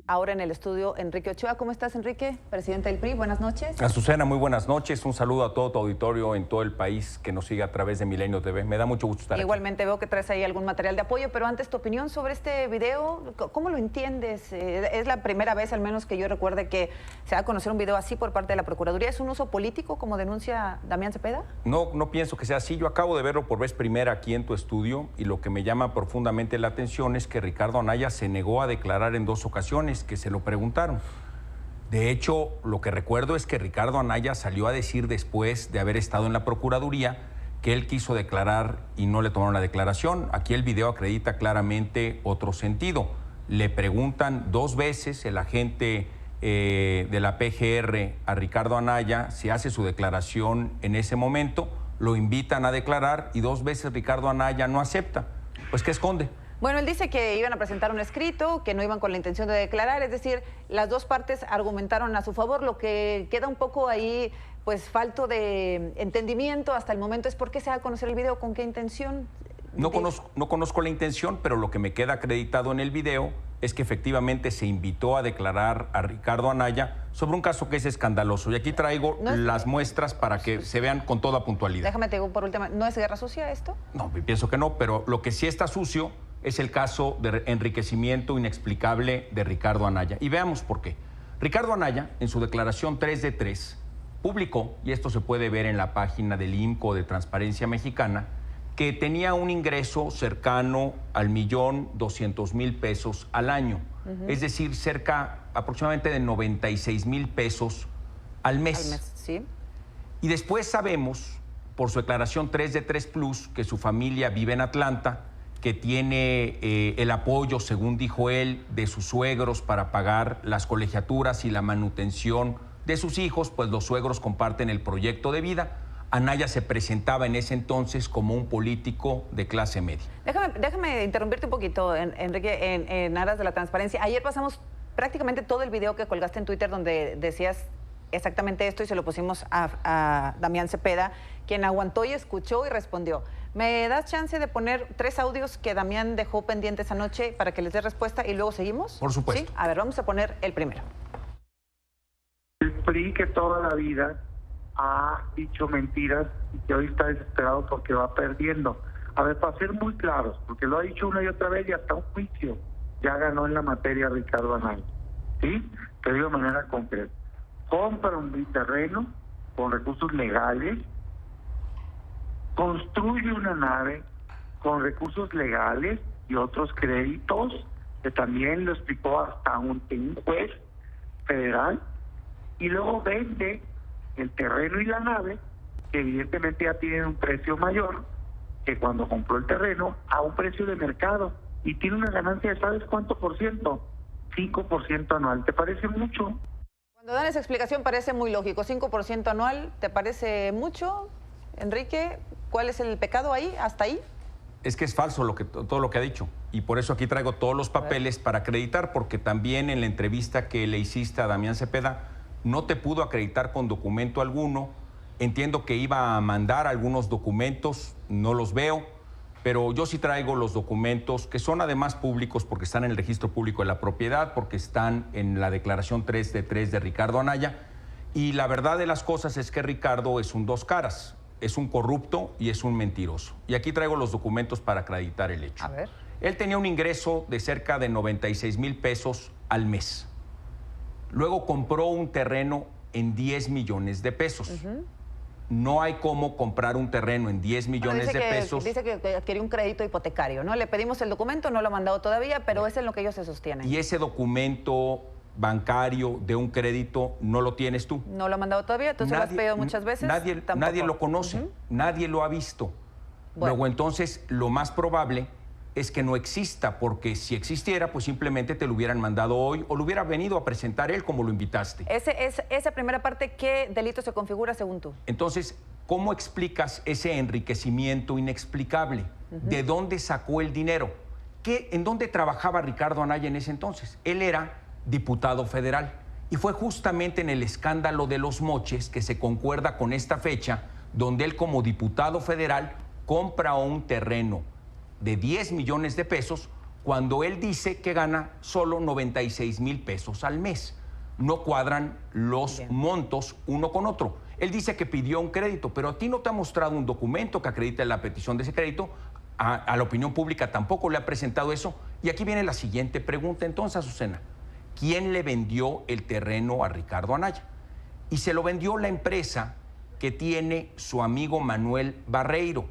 Ahora en el estudio, Enrique Ochoa. ¿Cómo estás, Enrique? Presidente del PRI, buenas noches. Azucena, muy buenas noches. Un saludo a todo tu auditorio en todo el país que nos sigue a través de Milenio TV. Me da mucho gusto estar Igualmente veo que traes ahí algún material de apoyo, pero antes tu opinión sobre este video, ¿cómo lo entiendes? Es la primera vez, al menos que yo recuerde, que se va a conocer un video así por parte de la Procuraduría. ¿Es un uso político, como denuncia Damián Cepeda? No pienso que sea así. Yo acabo de verlo por vez primera aquí en tu estudio y lo que me llama profundamente la atención es que Ricardo Anaya se negó a declarar en 2 ocasiones que se lo preguntaron. De hecho, lo que recuerdo es que Ricardo Anaya salió a decir después de haber estado en la Procuraduría que él quiso declarar y no le tomaron la declaración. Aquí el video acredita claramente otro sentido. Le preguntan 2 veces el agente de la PGR a Ricardo Anaya si hace su declaración en ese momento, lo invitan a declarar y 2 veces Ricardo Anaya no acepta. Pues, ¿qué esconde? Bueno, él dice que iban a presentar un escrito, que no iban con la intención de declarar, es decir, las 2 partes argumentaron a su favor. Lo que queda un poco ahí, pues, falto de entendimiento hasta el momento es por qué se va a conocer el video, con qué intención. No conozco la intención, pero lo que me queda acreditado en el video es que efectivamente se invitó a declarar a Ricardo Anaya sobre un caso que es escandaloso. Y aquí traigo las muestras para que se vean con toda puntualidad. Déjame te digo por último, ¿no es guerra sucia esto? No, pienso que no, pero lo que sí está sucio es el caso de enriquecimiento inexplicable de Ricardo Anaya. Y veamos por qué. Ricardo Anaya, en su declaración 3 de 3, publicó, y esto se puede ver en la página del IMCO de Transparencia Mexicana, que tenía un ingreso cercano al 1,200,000 pesos al año. Es decir, aproximadamente de 96,000 pesos al mes. Al mes, sí. Y después sabemos, por su declaración 3 de 3 Plus, que su familia vive en Atlanta, que tiene el apoyo, según dijo él, de sus suegros para pagar las colegiaturas y la manutención de sus hijos, pues los suegros comparten el proyecto de vida. Anaya se presentaba en ese entonces como un político de clase media. Déjame interrumpirte un poquito, Enrique, en aras de la transparencia. Ayer pasamos prácticamente todo el video que colgaste en Twitter donde decías exactamente esto y se lo pusimos a Damián Cepeda, quien aguantó y escuchó y respondió. ¿Me das chance de poner 3 audios que Damián dejó pendientes anoche para que les dé respuesta y luego seguimos? Por supuesto. ¿Sí? A ver, vamos a poner el primero. El PRI que toda la vida ha dicho mentiras y que hoy está desesperado porque va perdiendo. A ver, para ser muy claros, porque lo ha dicho una y otra vez y hasta un juicio ya ganó en la materia Ricardo Anaya, ¿sí? Pero de manera concreta. Compra un terreno con recursos legales, construye una nave con recursos legales y otros créditos, que también lo explicó hasta un juez federal, y luego vende el terreno y la nave, que evidentemente ya tienen un precio mayor que cuando compró el terreno, a un precio de mercado, y tiene una ganancia de ¿sabes cuánto por ciento? 5% anual. ¿Te parece mucho? Cuando dan esa explicación parece muy lógico. 5% anual, ¿te parece mucho, Enrique? ¿Cuál es el pecado ahí, hasta ahí? Es que es falso todo lo que ha dicho. Y por eso aquí traigo todos los papeles para acreditar, porque también en la entrevista que le hiciste a Damián Cepeda, no te pudo acreditar con documento alguno. Entiendo que iba a mandar algunos documentos, no los veo, pero yo sí traigo los documentos que son además públicos porque están en el registro público de la propiedad, porque están en la declaración 3 de 3 de Ricardo Anaya. Y la verdad de las cosas es que Ricardo es un 2 caras, es un corrupto y es un mentiroso. Y aquí traigo los documentos para acreditar el hecho. A ver. Él tenía un ingreso de cerca de 96,000 pesos al mes. Luego compró un terreno en 10 millones de pesos. No hay cómo comprar un terreno en 10 millones de pesos. Dice que adquirió un crédito hipotecario, ¿no? Le pedimos el documento, no lo ha mandado todavía, pero es en lo que ellos se sostienen. Y ese documento bancario de un crédito no lo tienes tú. No lo ha mandado todavía, entonces lo has pedido muchas veces. Nadie lo conoce, nadie lo ha visto. Bueno. Luego entonces lo más probable es que no exista, porque si existiera, pues simplemente te lo hubieran mandado hoy o lo hubiera venido a presentar él como lo invitaste. Esa primera parte, ¿qué delito se configura según tú? Entonces, ¿cómo explicas ese enriquecimiento inexplicable? ¿De dónde sacó el dinero? ¿En dónde trabajaba Ricardo Anaya en ese entonces? Él era diputado federal y fue justamente en el escándalo de los moches que se concuerda con esta fecha, donde él como diputado federal compra un terreno de 10 millones de pesos cuando él dice que gana solo 96,000 pesos al mes. No cuadran los montos uno con otro. Él dice que pidió un crédito, pero a ti no te ha mostrado un documento que acredite la petición de ese crédito. A la opinión pública tampoco le ha presentado eso. Y aquí viene la siguiente pregunta entonces, Azucena. ¿Quién le vendió el terreno a Ricardo Anaya? Y se lo vendió la empresa que tiene su amigo Manuel Barreiro.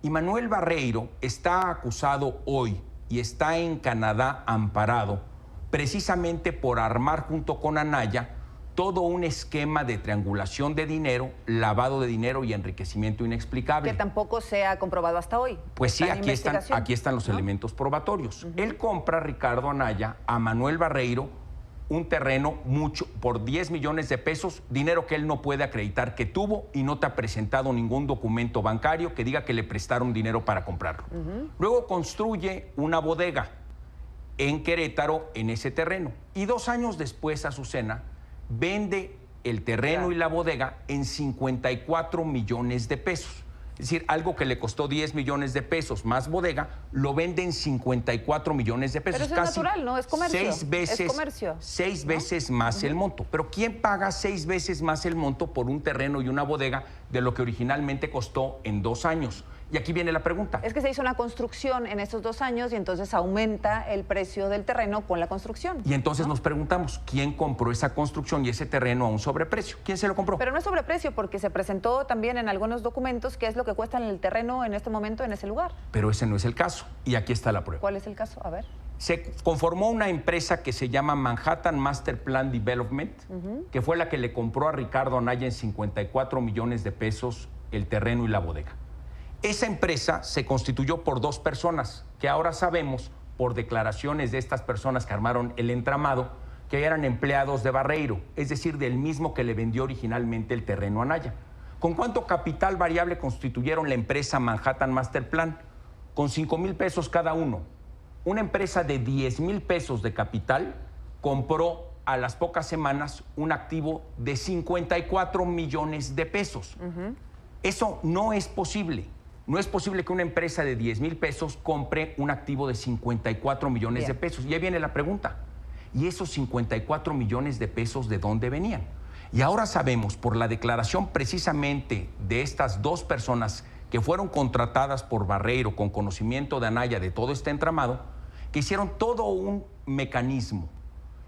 Y Manuel Barreiro está acusado hoy y está en Canadá amparado precisamente por armar junto con Anaya todo un esquema de triangulación de dinero, lavado de dinero y enriquecimiento inexplicable. Que tampoco se ha comprobado hasta hoy. Pues sí, aquí están los elementos probatorios. Él compra, Ricardo Anaya, a Manuel Barreiro un terreno por 10 millones de pesos, dinero que él no puede acreditar que tuvo y no te ha presentado ningún documento bancario que diga que le prestaron dinero para comprarlo. Luego construye una bodega en Querétaro en ese terreno y 2 años después, Azucena, vende el terreno y la bodega en 54 millones de pesos. Es decir, algo que le costó 10 millones de pesos más bodega, lo vende en 54 millones de pesos. Pero eso es natural, ¿no? Es comercio. 6 veces, es comercio, seis veces más el monto. Pero ¿quién paga 6 veces más el monto por un terreno y una bodega de lo que originalmente costó en 2 años? Y aquí viene la pregunta. Es que se hizo una construcción en estos 2 años y entonces aumenta el precio del terreno con la construcción. Y entonces nos preguntamos, ¿quién compró esa construcción y ese terreno a un sobreprecio? ¿Quién se lo compró? Pero no es sobreprecio porque se presentó también en algunos documentos qué es lo que cuesta el terreno en este momento en ese lugar. Pero ese no es el caso y aquí está la prueba. ¿Cuál es el caso? A ver. Se conformó una empresa que se llama Manhattan Master Plan Development, que fue la que le compró a Ricardo Anaya en 54 millones de pesos el terreno y la bodega. Esa empresa se constituyó por 2 personas, que ahora sabemos, por declaraciones de estas personas que armaron el entramado, que eran empleados de Barreiro, es decir, del mismo que le vendió originalmente el terreno a Anaya. ¿Con cuánto capital variable constituyeron la empresa Manhattan Master Plan? Con 5,000 pesos cada uno. Una empresa de 10,000 pesos de capital compró a las pocas semanas un activo de 54 millones de pesos. Eso no es posible. No es posible que una empresa de 10,000 pesos compre un activo de 54 millones de pesos. Y ahí viene la pregunta. ¿Y esos 54 millones de pesos de dónde venían? Y ahora sabemos, por la declaración precisamente de estas 2 personas que fueron contratadas por Barreiro con conocimiento de Anaya de todo este entramado, que hicieron todo un mecanismo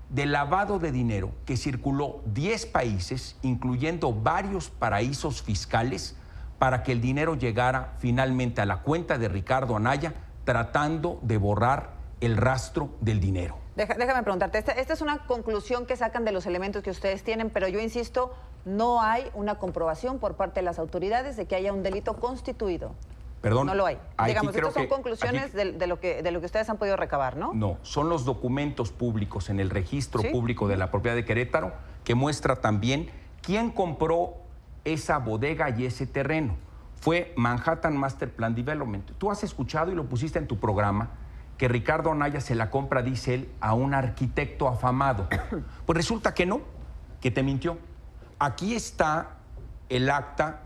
de lavado de dinero que circuló 10 países, incluyendo varios paraísos fiscales, para que el dinero llegara finalmente a la cuenta de Ricardo Anaya, tratando de borrar el rastro del dinero. Déjame preguntarte, esta es una conclusión que sacan de los elementos que ustedes tienen, pero yo insisto, no hay una comprobación por parte de las autoridades de que haya un delito constituido. Perdón. No lo hay. Digamos, estas son que, conclusiones de lo que ustedes han podido recabar, ¿no? No, son los documentos públicos en el registro público de la propiedad de Querétaro que muestra también quién compró esa bodega y ese terreno. Fue Manhattan Master Plan Development. Tú has escuchado y lo pusiste en tu programa que Ricardo Anaya se la compra, dice él, a un arquitecto afamado. Pues resulta que no, que te mintió. Aquí está el acta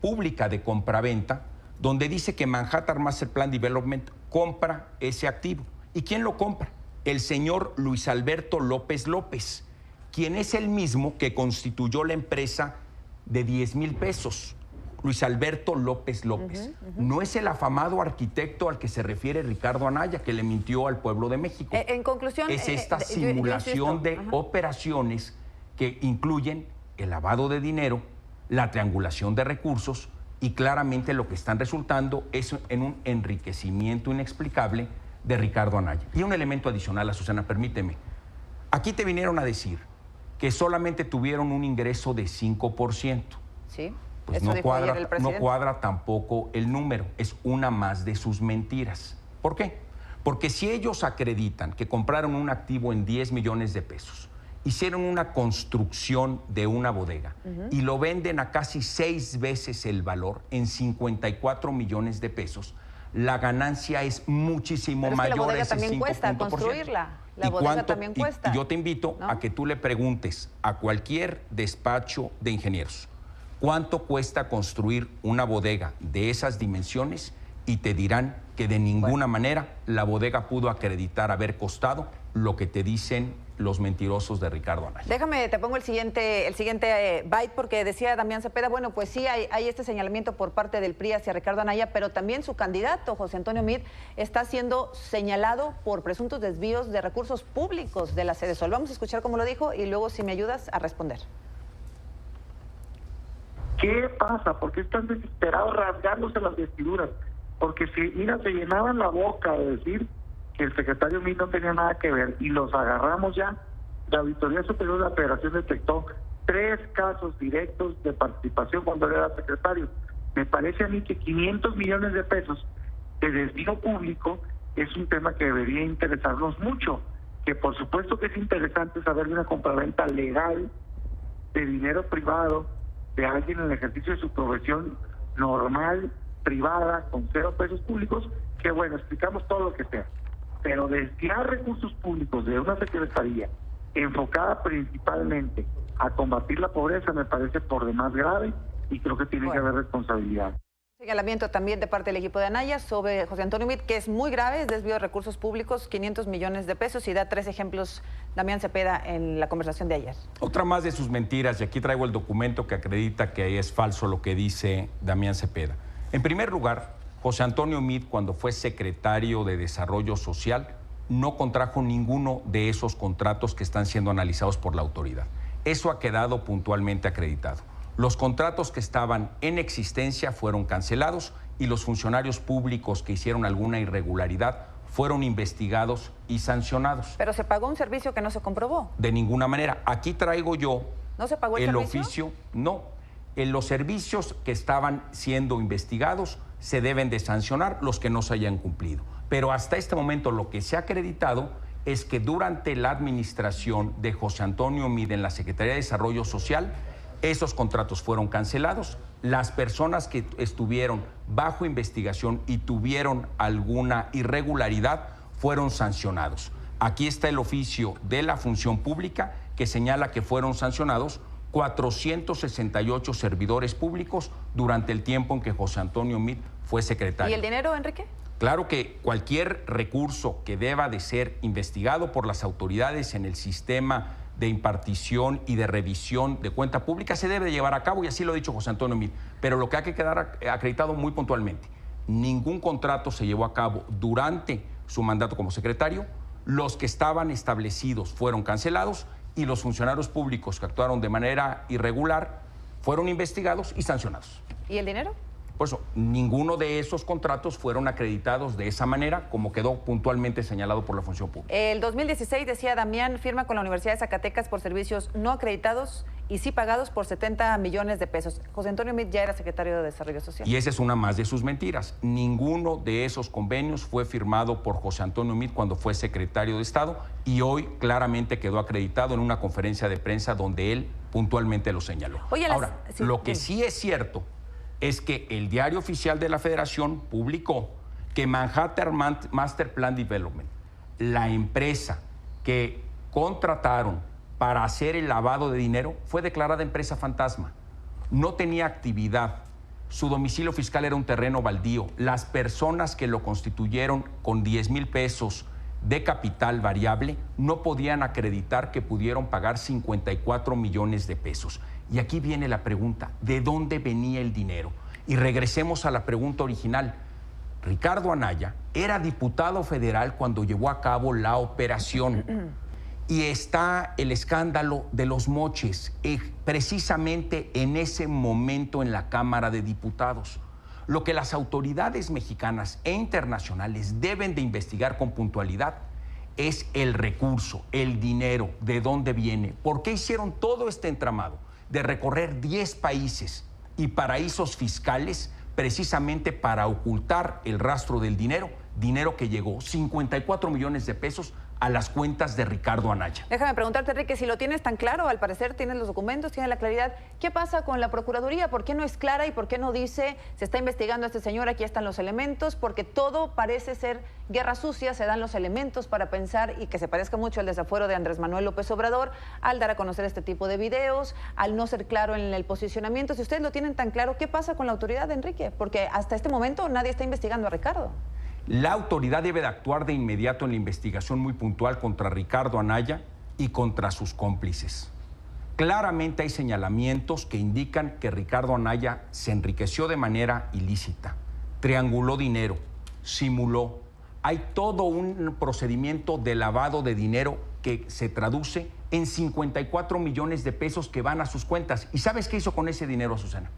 pública de compraventa donde dice que Manhattan Master Plan Development compra ese activo. ¿Y quién lo compra? El señor Luis Alberto López López, quien es el mismo que constituyó la empresa de 10,000 pesos. Luis Alberto López López. No es el afamado arquitecto al que se refiere Ricardo Anaya, que le mintió al pueblo de México. En conclusión... Es esta simulación de operaciones que incluyen el lavado de dinero, la triangulación de recursos y claramente lo que están resultando es en un enriquecimiento inexplicable de Ricardo Anaya. Y un elemento adicional, Azucena, permíteme. Aquí te vinieron a decir que solamente tuvieron un ingreso de 5%. Sí. Pues no cuadra tampoco el número, es una más de sus mentiras. ¿Por qué? Porque si ellos acreditan que compraron un activo en 10 millones de pesos, hicieron una construcción de una bodega y lo venden a casi 6 veces el valor, en 54 millones de pesos, la ganancia es muchísimo mayor. La bodega también cuesta construirla. La bodega también cuesta. Y yo te invito a que tú le preguntes a cualquier despacho de ingenieros, ¿cuánto cuesta construir una bodega de esas dimensiones y te dirán que de ninguna manera la bodega pudo acreditar haber costado lo que te dicen los mentirosos de Ricardo Anaya. Déjame, te pongo el siguiente byte, porque decía Damián Cepeda, bueno, pues sí hay este señalamiento por parte del PRI hacia Ricardo Anaya, pero también su candidato, José Antonio Meade, está siendo señalado por presuntos desvíos de recursos públicos de la Sede Sol. Vamos a escuchar cómo lo dijo y luego si me ayudas a responder. ¿Qué pasa? ¿Por qué están desesperados rasgándose las vestiduras? Porque si, mira, se llenaban la boca de decir que el secretario Meade no tenía nada que ver y los agarramos ya. La Auditoría Superior de la Federación detectó 3 casos directos de participación cuando él era secretario. Me parece a mí que 500 millones de pesos de desvío público es un tema que debería interesarnos mucho, que por supuesto que es interesante saber de una compraventa legal de dinero privado de alguien en el ejercicio de su profesión normal, privada, con 0 pesos públicos, que bueno, explicamos todo lo que sea. Pero desviar recursos públicos de una secretaría enfocada principalmente a combatir la pobreza me parece por demás grave y creo que tiene que haber responsabilidad. Señalamiento también de parte del equipo de Anaya sobre José Antonio Meade, que es muy grave, es desvío de recursos públicos, 500 millones de pesos, y da 3 ejemplos Damián Cepeda en la conversación de ayer. Otra más de sus mentiras, y aquí traigo el documento que acredita que es falso lo que dice Damián Cepeda. En primer lugar, José Antonio Meade, cuando fue secretario de Desarrollo Social, no contrajo ninguno de esos contratos que están siendo analizados por la autoridad. Eso ha quedado puntualmente acreditado. Los contratos que estaban en existencia fueron cancelados y los funcionarios públicos que hicieron alguna irregularidad fueron investigados y sancionados. Pero se pagó un servicio que no se comprobó. De ninguna manera. Aquí traigo yo ¿no se pagó el servicio? Oficio. No. En los servicios que estaban siendo investigados se deben de sancionar los que no se hayan cumplido. Pero hasta este momento lo que se ha acreditado es que durante la administración de José Antonio Meade en la Secretaría de Desarrollo Social, esos contratos fueron cancelados. Las personas que estuvieron bajo investigación y tuvieron alguna irregularidad fueron sancionados. Aquí está el oficio de la función pública que señala que fueron sancionados 468 servidores públicos durante el tiempo en que José Antonio Meade fue secretario. ¿Y el dinero, Enrique? Claro que cualquier recurso que deba de ser investigado por las autoridades en el sistema de impartición y de revisión de cuenta pública se debe de llevar a cabo, y así lo ha dicho José Antonio Meade. Pero lo que hay que quedar acreditado muy puntualmente, ningún contrato se llevó a cabo durante su mandato como secretario, los que estaban establecidos fueron cancelados y los funcionarios públicos que actuaron de manera irregular fueron investigados y sancionados. ¿Y el dinero? Por eso, ninguno de esos contratos fueron acreditados de esa manera, como quedó puntualmente señalado por la función pública. El 2016, decía Damián, firma con la Universidad de Zacatecas por servicios no acreditados y sí pagados por 70 millones de pesos. José Antonio Meade ya era secretario de Desarrollo Social. Y esa es una más de sus mentiras. Ninguno de esos convenios fue firmado por José Antonio Meade cuando fue secretario de Estado, y hoy claramente quedó acreditado en una conferencia de prensa donde él puntualmente lo señaló. Oye, ahora, lo que sí es cierto es que el Diario Oficial de la Federación publicó que Manhattan Master Plan Development, la empresa que contrataron para hacer el lavado de dinero, fue declarada empresa fantasma. No tenía actividad. Su domicilio fiscal era un terreno baldío. Las personas que lo constituyeron con 10,000 pesos de capital variable no podían acreditar que pudieron pagar 54 millones de pesos. Y aquí viene la pregunta, ¿de dónde venía el dinero? Y regresemos a la pregunta original. Ricardo Anaya era diputado federal cuando llevó a cabo la operación. Y está el escándalo de los moches, precisamente en ese momento en la Cámara de Diputados. Lo que las autoridades mexicanas e internacionales deben de investigar con puntualidad es el recurso, el dinero, de dónde viene, por qué hicieron todo este entramado de recorrer 10 países y paraísos fiscales precisamente para ocultar el rastro del dinero dinero que llegó, 54 millones de pesos, a las cuentas de Ricardo Anaya. Déjame preguntarte, Enrique, si lo tienes tan claro, al parecer tienes los documentos, tienes la claridad, ¿qué pasa con la Procuraduría? ¿Por qué no es clara y por qué no dice, se está investigando a este señor, aquí están los elementos? Porque todo parece ser guerra sucia, se dan los elementos para pensar y que se parezca mucho al desafuero de Andrés Manuel López Obrador al dar a conocer este tipo de videos, al no ser claro en el posicionamiento. Si ustedes lo tienen tan claro, ¿qué pasa con la autoridad, Enrique? Porque hasta este momento nadie está investigando a Ricardo. La autoridad debe de actuar de inmediato en la investigación muy puntual contra Ricardo Anaya y contra sus cómplices. Claramente hay señalamientos que indican que Ricardo Anaya se enriqueció de manera ilícita, trianguló dinero, simuló. Hay todo un procedimiento de lavado de dinero que se traduce en 54 millones de pesos que van a sus cuentas. ¿Y sabes qué hizo con ese dinero, Susana?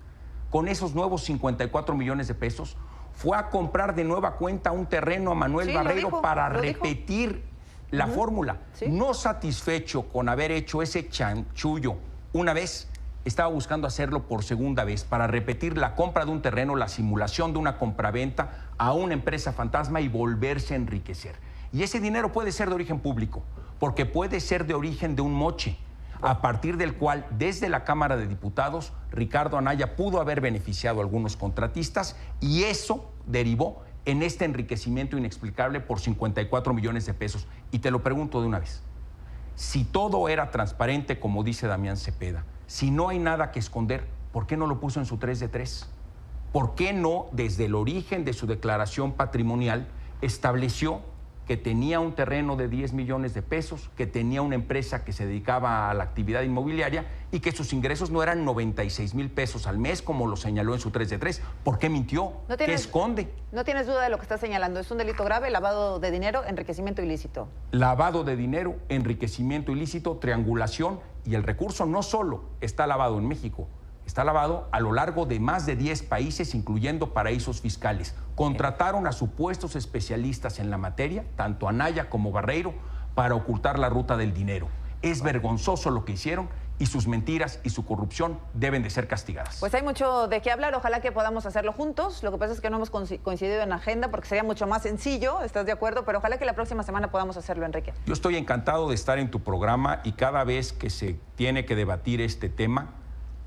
Con esos nuevos 54 millones de pesos, fue a comprar de nueva cuenta un terreno a Manuel Barreiro para repetir la fórmula. Sí. No satisfecho con haber hecho ese chanchullo una vez, estaba buscando hacerlo por segunda vez para repetir la compra de un terreno, la simulación de una compraventa a una empresa fantasma y volverse a enriquecer. Y ese dinero puede ser de origen público, porque puede ser de origen de un moche, a partir del cual, desde la Cámara de Diputados, Ricardo Anaya pudo haber beneficiado a algunos contratistas y eso derivó en este enriquecimiento inexplicable por 54 millones de pesos. Y te lo pregunto de una vez, si todo era transparente, como dice Damián Cepeda, si no hay nada que esconder, ¿por qué no lo puso en su 3 de 3? ¿Por qué no, desde el origen de su declaración patrimonial, estableció que tenía un terreno de 10 millones de pesos, que tenía una empresa que se dedicaba a la actividad inmobiliaria y que sus ingresos no eran 96 mil pesos al mes, como lo señaló en su 3 de 3? ¿Por qué mintió? ¿Qué esconde? No tienes duda de lo que estás señalando. Es un delito grave, lavado de dinero, enriquecimiento ilícito. Lavado de dinero, enriquecimiento ilícito, triangulación, y el recurso no solo está lavado en México, está lavado a lo largo de más de 10 países, incluyendo paraísos fiscales. Contrataron a supuestos especialistas en la materia, tanto Anaya como Barreiro, para ocultar la ruta del dinero. Es vergonzoso lo que hicieron y sus mentiras y su corrupción deben de ser castigadas. Pues hay mucho de qué hablar, ojalá que podamos hacerlo juntos. Lo que pasa es que no hemos coincidido en agenda porque sería mucho más sencillo, ¿estás de acuerdo? Pero ojalá que la próxima semana podamos hacerlo, Enrique. Yo estoy encantado de estar en tu programa y cada vez que se tiene que debatir este tema,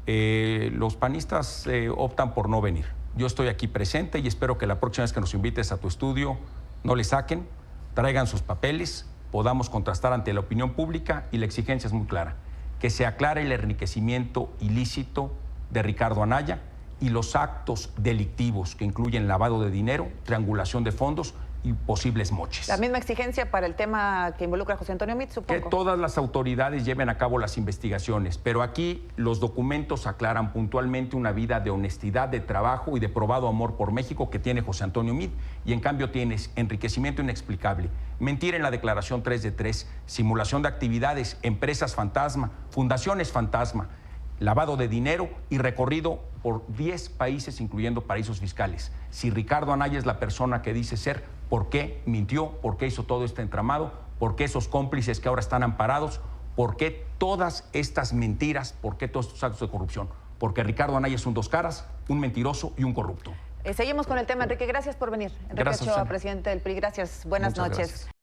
los panistas optan por no venir. Yo estoy aquí presente y espero que la próxima vez que nos invites a tu estudio no le saquen, traigan sus papeles, podamos contrastar ante la opinión pública y la exigencia es muy clara, que se aclare el enriquecimiento ilícito de Ricardo Anaya y los actos delictivos que incluyen lavado de dinero, triangulación de fondos y posibles moches. La misma exigencia para el tema que involucra a José Antonio Meade, supongo. Que todas las autoridades lleven a cabo las investigaciones, pero aquí los documentos aclaran puntualmente una vida de honestidad, de trabajo y de probado amor por México que tiene José Antonio Meade, y en cambio tienes enriquecimiento inexplicable, mentira en la declaración 3 de 3, simulación de actividades, empresas fantasma, fundaciones fantasma, lavado de dinero y recorrido por 10 países, incluyendo paraísos fiscales. Si Ricardo Anaya es la persona que dice ser, ¿por qué mintió? ¿Por qué hizo todo este entramado? ¿Por qué esos cómplices que ahora están amparados? ¿Por qué todas estas mentiras? ¿Por qué todos estos actos de corrupción? Porque Ricardo Anaya es un dos caras, un mentiroso y un corrupto. Seguimos con el tema, Enrique. Gracias por venir. Enrique Gracias, Ochoa, Susana. presidente del PRI. Gracias. Buenas Muchas noches. Gracias.